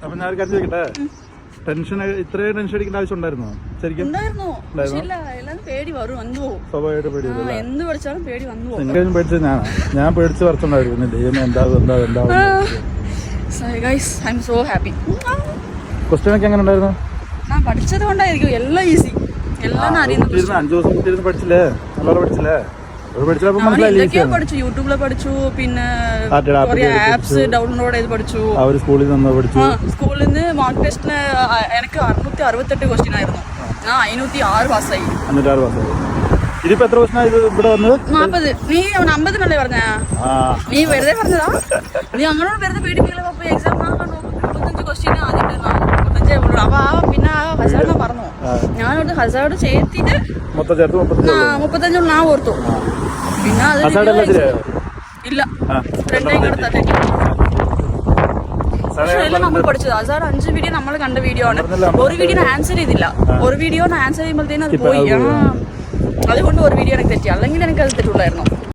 അപ്പൊ ഞാൻ കാര്യം ചോദിക്കട്ടെ, ടെൻഷൻ ഇത്രയും ടെൻഷൻ അടിക്കേണ്ട ആവശ്യം ഉണ്ടായിരുന്നോ? ശരിക്കും സ്വാഭാവികമായിട്ട് പേടി പേടിച്ചത് ഞാൻ പേടിച്ച് വരച്ചുണ്ടായിരുന്നു. ദൈവം എന്താവും. ക്വസ്റ്റ്യൻ ഒക്കെ എങ്ങനെ ഉണ്ടായിരുന്നു? പഠിച്ചത് കൊണ്ടായിരിക്കും എല്ലാം ഈസി, എല്ലാം അറിയുന്നു. 5 ദിവസം കുത്തിയിരുന്ന് പഠിച്ചില്ലേ? നല്ലോണം പഠിച്ചില്ലേ? പഠിച്ചു, യൂട്യൂബില് പഠിച്ചു, പിന്നെ ആപ്സ് ഡൗൺലോഡ് ചെയ്ത് പഠിച്ചു. സ്കൂളിൽ നിന്ന് മോക്ക് ടെസ്റ്റിന് എനിക്ക് 668 ക്വസ്റ്റ്യൻ ആയിരുന്നു. ഞാൻ 506 പാസ്സായി. ഇതിപ്പോ എത്ര ക്വസ്റ്റ്യൻ ഇവിടെ വന്നത്? 40. നീ 50 പറഞ്ഞ? നീ വെറുതെ പറഞ്ഞതാ? നീ അങ്ങനോട് വെറുതെ പേടിപ്പിക്കില്ല. എക്സാം 35 ക്വസ്റ്റ്യൻ ആദ്യം 35 അപ്പൊ പിന്നെ ഹസാറിനെ പറഞ്ഞു. ഞാനോട് ഹസാറോട് ചേർത്തിട്ട് 35 ഞാൻ ഓർത്തു. പിന്നെ ഇല്ല, നമ്മൾ പഠിച്ചത് ഹസാർ 5 വീഡിയോ നമ്മൾ കണ്ട വീഡിയോ ആണ്. ഒരു വീഡിയോ ആൻസർ ചെയ്തില്ല. ഒരു വീഡിയോ ആൻസർ ചെയ്യുമ്പോഴത്തേനും അത് പോയി. അതുകൊണ്ട് ഒരു വീഡിയോ എനിക്ക് തെറ്റി, അല്ലെങ്കിൽ എനിക്ക് അത് തെറ്റുള്ളായിരുന്നു.